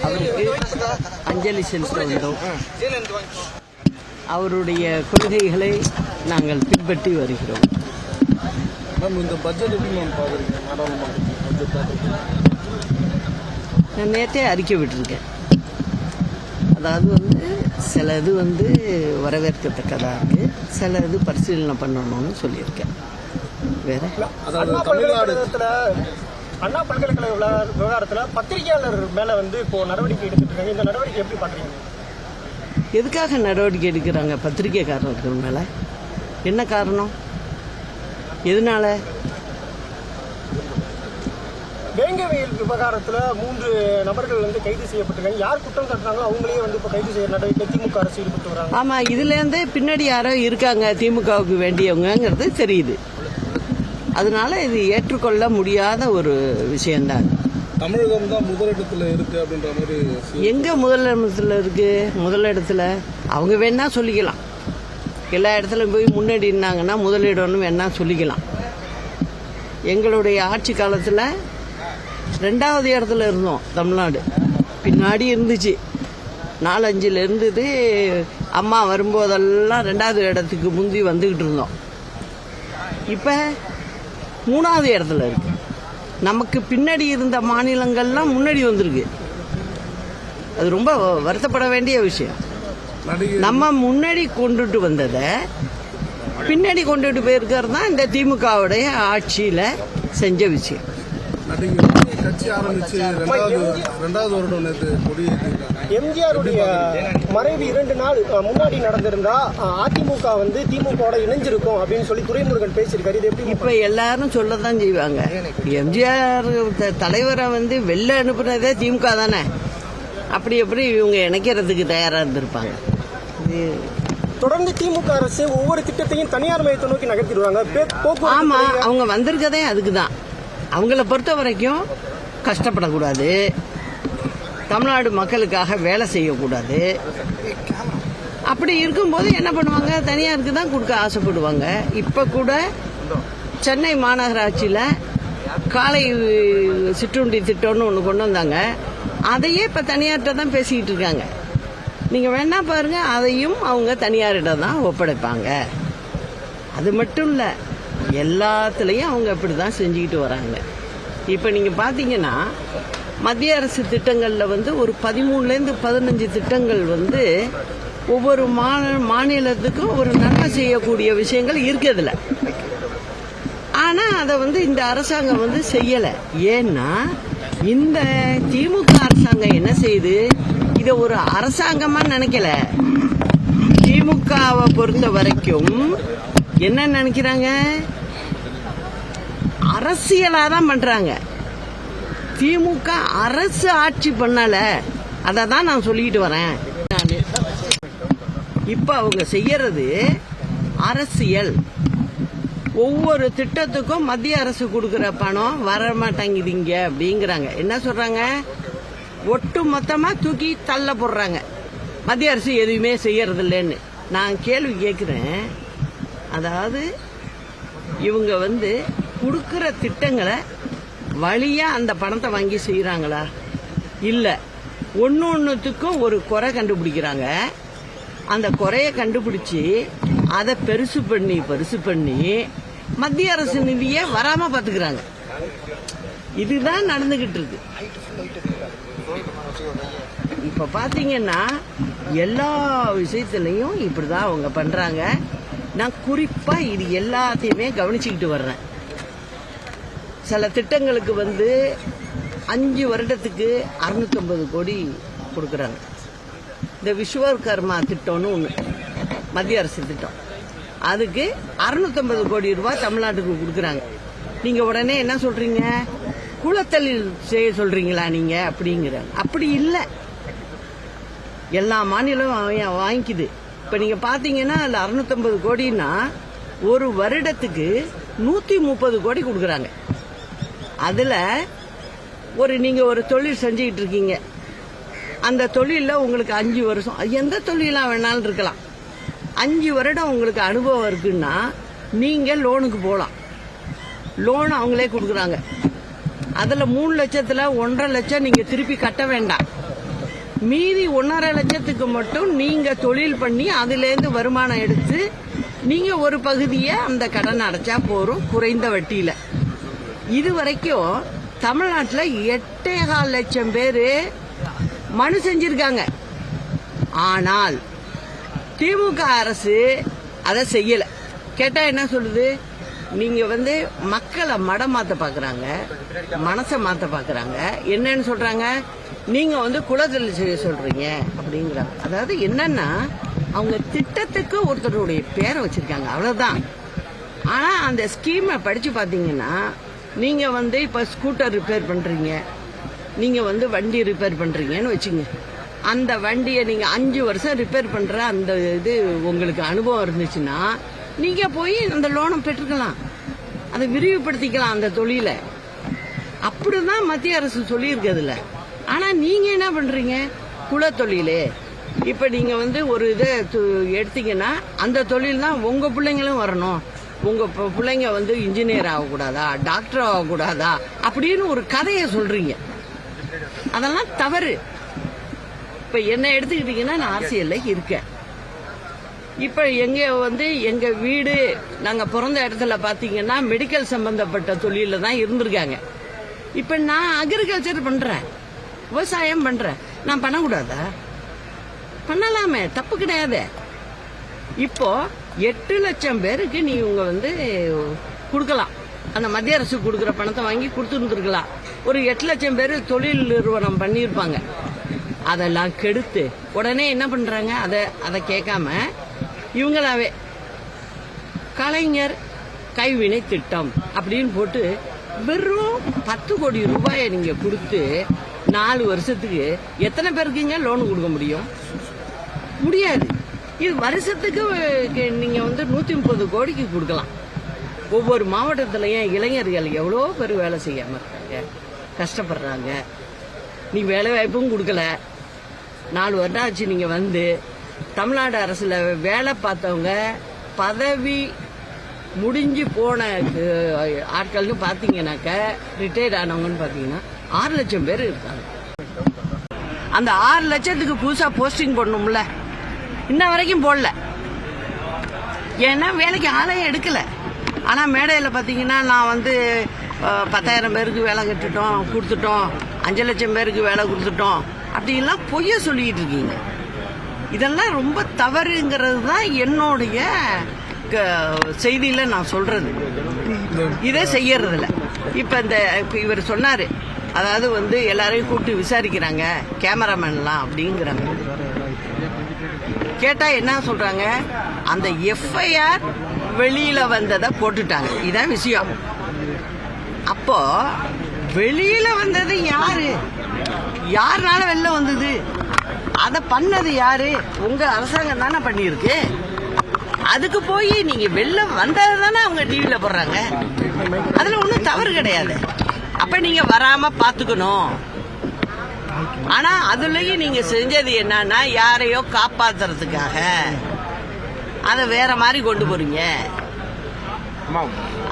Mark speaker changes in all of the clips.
Speaker 1: அவருக்கு அஞ்சலி செலுத்த வந்தோம். அவருடைய கொள்கைகளை நாங்கள் பின்பற்றி வருகிறோம். நான் நேற்றே அறிக்கை விட்டுருக்கேன். அதாவது சில இது வரவேற்கத்தக்கதாக இருக்கு, சில இது பரிசீலனை பண்ணணும்னு சொல்லியிருக்கேன். வேற
Speaker 2: அண்ணா பல்கலைக்கழக விவகாரத்தில் பத்திரிகையாளர் மேல இப்போ நடவடிக்கை எடுத்துட்டு இருக்காங்க. இந்த நடவடிக்கை எப்படி பாக்குறீங்க?
Speaker 1: எதுக்காக நடவடிக்கை எடுக்கிறாங்க பத்திரிகைக்காரர்கள் மேல? என்ன காரணம்? எதனால?
Speaker 2: வேங்கவேல் விவகாரத்தில் 3 நபர்கள் கைது செய்யப்பட்டிருக்காங்க. யார் குற்றம் சாட்டுறாங்களோ அவங்களே இப்போ கைது செய்ய நடவடிக்கை திமுக அரசு ஈடுபட்டு வராங்க.
Speaker 1: ஆமா, இதுலேருந்தே பின்னாடி யாரோ இருக்காங்க திமுகவுக்கு வேண்டியவங்கிறது தெரியுது. அதனால இது ஏற்றுக்கொள்ள முடியாத ஒரு விஷயம்தான்.
Speaker 3: தமிழகம் தான் முதலிடத்துல இருக்கு அப்படின்ற மாதிரி.
Speaker 1: எங்க முதலிடத்துல இருக்கு? முதலிடத்துல அவங்க வேணா சொல்லிக்கலாம். எல்லா இடத்துலையும் போய் முன்னாடி இருந்தாங்கன்னா முதலிடம்னு வேணா சொல்லிக்கலாம். எங்களுடைய ஆட்சி காலத்தில் 2வது இடத்துல இருந்தோம். தமிழ்நாடு பின்னாடி இருந்துச்சு. 4-5 இருந்தது. அம்மா வரும்போதெல்லாம் 2வது இடத்துக்கு முந்தி வந்துக்கிட்டு இருந்தோம். இப்போ 3வது இடத்துல இருக்கு. நமக்கு பின்னாடி இருந்த மாநிலங்கள்லாம் முன்னாடி வந்திருக்கு. அது ரொம்ப வருத்தப்பட வேண்டிய விஷயம். நம்ம முன்னாடி கொண்டுட்டு வந்ததை பின்னாடி கொண்டுட்டு போயிருக்கிறது தான் இந்த திமுகவுடைய ஆட்சியில செஞ்ச விஷயம்.
Speaker 2: எம்ஜிஆருடைய மறைவு 2 நாள் முன்னாடி நடந்திருந்தா அதிமுக திமுக இணைஞ்சிருக்கும் அப்படின்னு சொல்லி துரைமுருகன் பேசியிருக்காரு. இது எப்படி?
Speaker 1: இப்ப எல்லாரும் சொல்லதான் செய்வாங்க. எம்ஜிஆர் தலைவரை வெளில அனுப்புனதே திமுக தானே. அப்படி எப்படி இவங்க இணைக்கிறதுக்கு தயாரா இருந்திருப்பாங்க?
Speaker 2: தொடர்ந்து திமுக அரசு ஒவ்வொரு திட்டத்தையும் தனியார் மையத்தை நோக்கி நகர்த்திடுவாங்க.
Speaker 1: ஆமா, அவங்க வந்திருக்கதே அதுக்குதான். அவங்கள பொறுத்த வரைக்கும் கஷ்டப்படக்கூடாது, தமிழ்நாடு மக்களுக்காக வேலை செய்யக்கூடாது. அப்படி இருக்கும்போது என்ன பண்ணுவாங்க? தனியாருக்கு தான் கொடுக்க ஆசைப்படுவாங்க. இப்ப கூட சென்னை மாநகராட்சியில காலை சிற்றுண்டி திட்டம்னு ஒன்று கொண்டு வந்தாங்க. அதையே இப்ப தனியார்கிட்ட தான் பேசிக்கிட்டு இருக்காங்க. நீங்க வேணா பாருங்க, அதையும் அவங்க தனியாரிடம் தான் ஒப்படைப்பாங்க. அது மட்டும் இல்ல, எல்லாத்துலயும் அவங்க அப்படிதான் செஞ்சுக்கிட்டு வராங்க. இப்ப நீங்க பாத்தீங்கன்னா மத்திய அரசு திட்டங்கள்ல ஒரு 13லேருந்து 15 திட்டங்கள் ஒவ்வொரு மாநிலத்துக்கும் ஒரு நன்மை செய்யக்கூடிய விஷயங்கள் இருக்குதுல. ஆனா அதை இந்த அரசாங்கம் செய்யல. ஏன்னா இந்த திமுக அரசாங்கம் என்ன செய்யுது? இத ஒரு அரசாங்கமா நினைக்கல. திமுகவை பொறுத்த வரைக்கும் என்ன நினைக்கிறாங்க? அரசியலாதான் பண்றாங்க. திமுக அரசு ஆட்சி பண்ணல. அததான் நான் சொல்லிட்டு வரேன். இப்ப அவங்க செய்யறது அரசியல். ஒவ்வொரு திட்டத்துக்கும் மத்திய அரசு கொடுக்கிற பணம் வரமாட்டேங்குதுங்க அப்படிங்கிறாங்க. என்ன சொல்றாங்க? ஒட்டு மொத்தமா தூக்கி தள்ள போடுறாங்க. மத்திய அரசு எதுவுமே செய்யறது இல்லைன்னு நான் கேள்வி கேட்கிறேன். அதாவது இவங்க கொடுக்கிற திட்டங்களை வழியா அந்த பணத்தை வாங்கி செய்யறாங்களா? இல்ல, ஒன்னொன்னுத்துக்கும் ஒரு குறை கண்டுபிடிக்கிறாங்க. அந்த குறைய கண்டுபிடிச்சு அதை பெருசு பண்ணி மத்திய அரசு நிதியை வராம பாத்துக்கிறாங்க. இதுதான் நடந்துகிட்டு இருக்கு. இப்ப பாத்தீங்கன்னா எல்லா விஷயத்திலையும் இப்படிதான் அவங்க பண்றாங்க. நான் குறிப்பா இது எல்லாத்தையுமே கவனிச்சுக்கிட்டு வர்றேன். சில திட்டங்களுக்கு 5 வருடத்துக்கு 650 கோடி கொடுக்கறாங்க. இந்த விஸ்வகர்மா திட்டம்னு ஒண்ணு மத்திய அரசு திட்டம். அதுக்கு 650 கோடி ரூபாய் தமிழ்நாட்டுக்கு கொடுக்கறாங்க. நீங்க உடனே என்ன சொல்றீங்க? குலத்தொழில் செய்ய சொல்றீங்களா நீங்க அப்படிங்கிறாங்க. அப்படி இல்லை, எல்லா மாநிலமும் வாங்கிக்குது. இப்ப நீங்க பாத்தீங்கன்னா அதுல 650 கோடினா ஒரு வருடத்துக்கு 130 கோடி கொடுக்கறாங்க. அதுல நீங்க ஒரு தொழில் செஞ்சுக்கிட்டு இருக்கீங்க. அந்த தொழில உங்களுக்கு 5 வருஷம், எந்த தொழிலா வேணாலும் இருக்கலாம், 5 வருடம் உங்களுக்கு அனுபவம் இருக்குன்னா நீங்க லோனுக்கு போகலாம். லோன் அவங்களே கொடுக்குறாங்க. அதுல 3 லட்சத்துல 1.5 லட்சம் நீங்க திருப்பி கட்ட வேண்டாம். மீதி 1.5 லட்சத்துக்கு மட்டும் நீங்க தொழில் பண்ணி அதுலேருந்து வருமானம் எடுத்து நீங்க ஒரு பகுதியை அந்த கடன் அடைச்சா போறோம் குறைந்த வட்டியில. இது வரைக்கும் தமிழ்நாட்டில் 8.25 லட்சம் பேரு மனு செஞ்சிருக்காங்க. ஆனால் திமுக அரசு அதை செய்யல. கேட்டா என்ன சொல்லுது? நீங்க மக்களை மடம் மாத்த பாக்குறாங்க, மனசை மாத்த பாக்குறாங்க. என்னன்னு சொல்றாங்க? நீங்க குலதொழில் செய்ய சொல்றீங்க அப்படிங்கிறாங்க. அதாவது என்னன்னா அவங்க திட்டத்துக்கு ஒருத்தருடைய பேரை வச்சிருக்காங்க, அவ்வளவுதான். ஆனா அந்த ஸ்கீமை படிச்சு பாத்தீங்கன்னா நீங்க இப்ப ஸ்கூட்டர் ரிப்பேர் பண்றீங்க, நீங்க வண்டி ரிப்பேர் பண்றீங்கன்னு வச்சுங்க. அந்த வண்டியை நீங்க 5 வருஷம் ரிப்பேர் பண்ற அந்த இது உங்களுக்கு அனுபவம் இருந்துச்சுன்னா நீங்க போய் அந்த லோனை பெற்றுக்கலாம், அதை விரிவுபடுத்திக்கலாம் அந்த தொழிலை. அப்படிதான் மத்திய அரசு சொல்லி இருக்குதுல. ஆனா நீங்க என்ன பண்றீங்க? குலத்தொழிலே. இப்ப நீங்க ஒரு இதை எடுத்தீங்கன்னா அந்த தொழில் தான் உங்க பிள்ளைங்களும் வரணும். உங்க பிள்ளைங்க இன்ஜினியர் ஆகக்கூடாதா, டாக்டர் ஆகக்கூடாதா அப்படின்னு ஒரு கதையை சொல்றீங்க. அதெல்லாம் தவறு. இப்ப என்ன எடுத்துக்கிட்டீங்கன்னா நான் அரசியல்ல இருக்கேன். இப்ப எங்க வீடு நாங்க பிறந்த இடத்துல பாத்தீங்கன்னா மெடிக்கல் சம்பந்தப்பட்ட தொழில தான் இருந்திருக்காங்க. இப்ப நான் அக்ரிகல்ச்சர் பண்றேன், விவசாயம் பண்றேன். நான் பண்ணக்கூடாதா? பண்ணலாமே, தப்பு கிடையாது. இப்போ 8 லட்சம் பேருக்கு நீங்க கொடுக்கலாம். அந்த மத்திய அரசு கொடுக்குற பணத்தை வாங்கி கொடுத்துருந்துருக்கலாம். ஒரு 8 லட்சம் பேர் தொழில் நிறுவனம் பண்ணியிருப்பாங்க. அதெல்லாம் கெடுத்து உடனே என்ன பண்றாங்க? அதை கேட்காம இவங்களாவே கலைஞர் கைவினை திட்டம் அப்படின்னு போட்டு வெறும் 10 கோடி ரூபாயை நீங்க கொடுத்து 4 வருஷத்துக்கு எத்தனை பேருக்குங்க லோன் கொடுக்க முடியும்? முடியாது. இது வருஷத்துக்கு நீங்க 130 கோடிக்கு கொடுக்கலாம். ஒவ்வொரு மாவட்டத்திலையும் இளைஞர்கள் எவ்வளோ பேர் வேலை செய்யாம இருக்காங்க, கஷ்டப்படுறாங்க. நீ வேலை வாய்ப்பும் கொடுக்கல. 4 வருடம் ஆச்சு நீங்க தமிழ்நாடு அரசுல வேலை பார்த்தவங்க பதவி முடிஞ்சு போன ஆட்கள்னு பாத்தீங்கன்னாக்க ரிட்டையர்ட் ஆனவங்கன்னு பாத்தீங்கன்னா 6 லட்சம் பேர் இருக்காங்க. அந்த 6 லட்சத்துக்கு புதுசா போஸ்டிங் போடணும்ல, இன்ன வரைக்கும் போடல. ஏன்னா வேலைக்கு ஆளையும் எடுக்கல. ஆனா மேடையில் பாத்தீங்கன்னா நான் 10,000 பேருக்கு வேலை கட்டுட்டோம் கொடுத்துட்டோம், 5 லட்சம் பேருக்கு வேலை கொடுத்துட்டோம் அப்படின்லாம் பொய்ய சொல்லிட்டு இருக்கீங்க. இதெல்லாம் ரொம்ப தவறுங்கிறது தான் என்னுடைய செய்தியில நான் சொல்றது. இதே செய்யறதில்ல. இப்ப இவர் சொன்னாரு, அதாவது எல்லாரையும் கூப்பிட்டு விசாரிக்கிறாங்க கேமராமேன்லாம் அப்படிங்கிறாங்க. கேட்டா என்ன சொல்றாங்க? அந்த எஃப்ஐஆர் வெளியில வந்ததை போட்டுட்டாங்க. இதான் விஷயம். அப்போ வெளியில வந்தது யாரு? யாருனால வெளில வந்தது? அதை பண்ணது யாரு? உங்க அரசாங்கம் தானே பண்ணிருக்கு. அதுக்கு போய் நீங்க வெளில வந்தது தானே அவங்க டிவியில போடுறாங்க. அதுல ஒன்றும் தவறு கிடையாது. அப்ப நீங்க வராம பாத்துக்கணும். ஆனா அதுலயும் நீங்க செஞ்சது என்னன்னா யாரையோ காப்பாத்துறதுக்காக அதை வேற மாதிரி கொண்டு போறீங்க.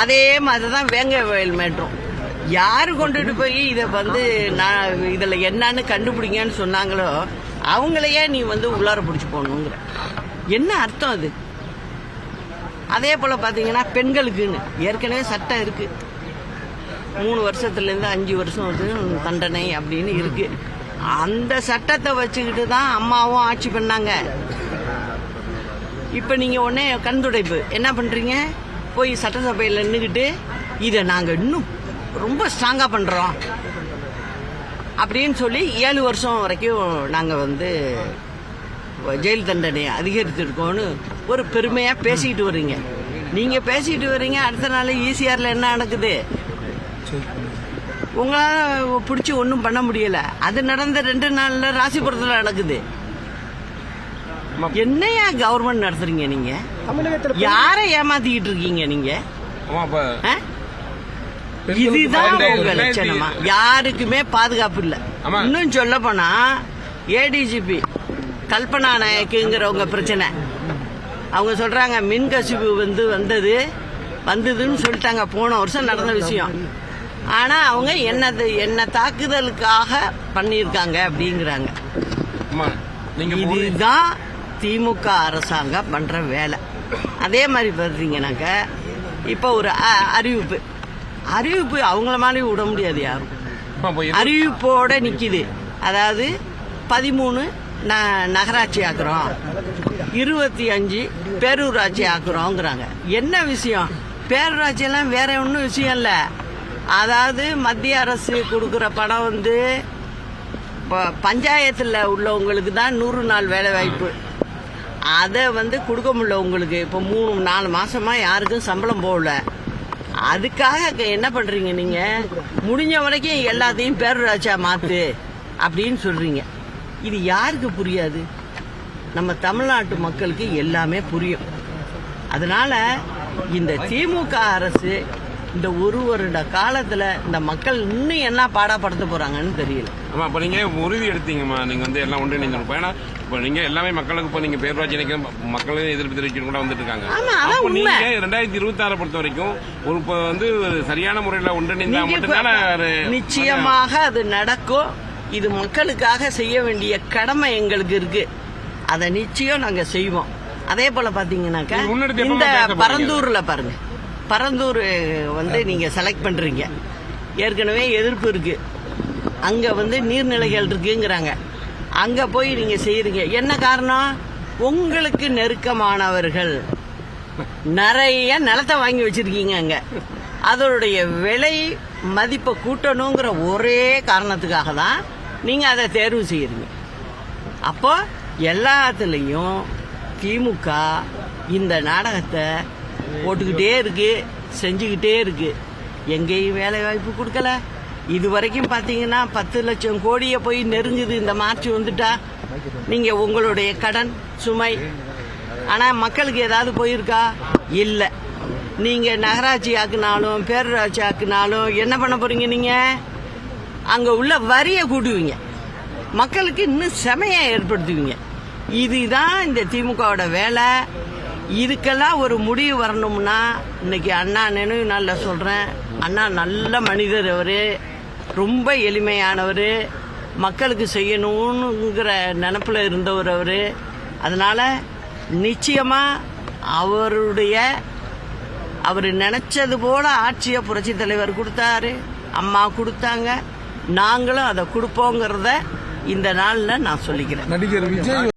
Speaker 1: அதே மாதிரிதான் வேங்க வயல் மேட்டும் யாரு கொண்டுட்டு போய் இதை நான் இதுல என்னன்னு கண்டுபிடிங்கன்னு சொன்னாங்களோ அவங்களையே நீ உள்ளார பிடிச்சி போகணுங்கிற என்ன அர்த்தம் அது? அதே போல பாத்தீங்கன்னா பெண்களுக்குன்னு ஏற்கனவே சட்டம் இருக்கு. 3 வருஷத்துல இருந்து 5 வருஷம் தண்டனை அப்படின்னு இருக்கு. அந்த சட்டத்தை வச்சுக்கிட்டு தான் அம்மாவும் ஆட்சி பண்ணாங்க. இப்ப நீங்க உடனே கண்துடைப்பு என்ன பண்றீங்க? போய் சட்டசபையில் நின்றுக்கிட்டு இதை நாங்க இன்னும் ரொம்ப ஸ்ட்ராங்கா பண்றோம் அப்படின்னு சொல்லி 7 வருஷம் வரைக்கும் நாங்க ஜெயில் தண்டனை அதிகரித்திருக்கோம்னு ஒரு பெருமையா பேசிக்கிட்டு வர்றீங்க. நீங்க பேசிட்டு வர்றீங்க. அடுத்த நாள் ஈசிஆர்ல என்ன நடக்குது? உங்களால பிடிச்சி ஒன்றும் பண்ண முடியல. அது நடந்த 2 நாள்ல ராசிபுரத்தில் நடக்குது. என்னையா கவர்மெண்ட் நடத்துறீங்க நீங்க? யாரை ஏமாத்திக்கிட்டு இருக்கீங்க நீங்க? இதுதான் உங்க லட்சணமா? யாருக்குமே பாதுகாப்பு இல்ல. இன்னும் சொல்ல போனா ஏடிஜிபி கல்பனா நாயக்குங்கிறவங்க பிரச்சனை. அவங்க சொல்றாங்க மின்கசிவு வந்ததுன்னு சொல்லிட்டாங்க. போன வருஷம் நடந்த விஷயம். ஆனா அவங்க என்ன தாக்குதலுக்காக பண்ணியிருக்காங்க அப்படிங்கிறாங்க.
Speaker 4: அம்மா, நீங்க
Speaker 1: இதுதான் திமுக அரசாங்கம் பண்ற வேலை. அதே மாதிரி பார்த்தீங்கன்னாக்க இப்போ ஒரு அறிவிப்பு அவங்கள மாதிரி விட முடியாது யாரும். அறிவிப்போட நிக்குது. அதாவது 13 நகராட்சி ஆக்குறோம், 25 பேரூராட்சி ஆக்குறோங்கிறாங்க. என்ன விஷயம்? பேரூராட்சி எல்லாம் வேற ஒன்றும் விஷயம் இல்லை. அதாவது மத்திய அரசு கொடுக்குற பணம் வந்து பஞ்சாயத்தில் உள்ளவங்களுக்கு தான் 100 நாள் வேலை வாய்ப்பு. அதை வந்து கொடுக்க முடியல உங்களுக்கு. இப்போ 3-4 மாசமா யாருக்கும் சம்பளம் போகல. அதுக்காக என்ன பண்றீங்க நீங்க? முடிஞ்ச வரைக்கும் எல்லாத்தையும் பேரூராட்சியா மாத்து அப்படின்னு சொல்றீங்க. இது யாருக்கு புரியாது? நம்ம தமிழ்நாட்டு மக்களுக்கு எல்லாமே புரியும். அதனால இந்த திமுக அரசு இந்த 1 வருட காலத்துல இந்த மக்கள் இன்னும் என்ன பாடப்படுத்த போறாங்கன்னு தெரியல.
Speaker 4: ஆமா, இப்ப நீங்க உறுதி எடுத்தீங்கம்மா, நீங்க வந்து எல்லாம் ஒன்றிணைந்திருப்போம். ஏன்னா இப்ப நீங்க எல்லாமே மக்களுக்கு இப்ப நீங்க பேரூராட்சி மக்களும் எதிர்ப்பு தெரிவிக்க கூட வந்துட்டு இருக்காங்க. அப்ப நீங்க 2026 பொறுத்த வரைக்கும் ஒரு வந்து சரியான முறையில ஒன்றிணைந்தா மட்டும்தான்
Speaker 1: நிச்சயமாக அது நடக்கும். இது மக்களுக்காக செய்ய வேண்டிய கடமை எங்களுக்கு இருக்கு. அதை நிச்சயம் நாங்க செய்வோம். அதே போல பாத்தீங்கன்னாக்கா இந்த பரந்தூர்ல பாருங்க, பரந்தூர் வந்து நீங்க செலக்ட் பண்றீங்க. ஏற்கனவே எதிர்ப்பு இருக்கு. அங்க வந்து நீர்நிலைகள் இருக்குங்கிறாங்க. அங்க போய் நீங்க செய்யறீங்க. என்ன காரணம்? உங்களுக்கு நெருக்கமானவர்கள் நிறைய நிலத்தை வாங்கி வச்சிருக்கீங்க அங்க. அதோடைய விலை மதிப்பை கூட்டணுங்கிற ஒரே காரணத்துக்காக தான் நீங்க அதை தேர்வு செய்யறீங்க. அப்போ எல்லாத்துலயும் திமுக இந்த நாடகத்தை போட்டுக்கிட்டே இருக்கு, செஞ்சுக்கிட்டே இருக்கு. எங்கேயும் வேலை வாய்ப்பு கொடுக்கல. இது வரைக்கும் பாத்தீங்கன்னா 10 லட்சம் கோடியை போய் நெருங்குது. இந்த மார்ச் வந்துட்டா நீங்க உங்களுடைய கடன் சுமை. ஆனா மக்களுக்கு ஏதாவது போயிருக்கா? இல்ல. நீங்க நகராட்சி ஆக்குனாலும் பேரூராட்சி ஆக்குனாலும் என்ன பண்ண போறீங்க? நீங்க அங்க உள்ள வரியை கூட்டுவீங்க, மக்களுக்கு இன்னும் செமையை ஏற்படுத்துவீங்க. இதுதான் இந்த திமுகவோட வேலை. இதுக்கெல்லாம் ஒரு முடிவு வரணும்னா இன்னைக்கு அண்ணா நினைவு நாளில் சொல்றேன், அண்ணா நல்ல மனிதர். அவரு ரொம்ப எளிமையானவர், மக்களுக்கு செய்யணுங்கிற நினப்புல இருந்தவர் அவரு. அதனால நிச்சயமா அவர் நினைச்சது போல ஆட்சியை புரட்சி தலைவர் கொடுத்தாரு, அம்மா கொடுத்தாங்க. நாங்களும் அதை கொடுப்போங்கிறத இந்த நாள்ல நான் சொல்லிக்கிறேன்.
Speaker 3: நடிகர் விஜய்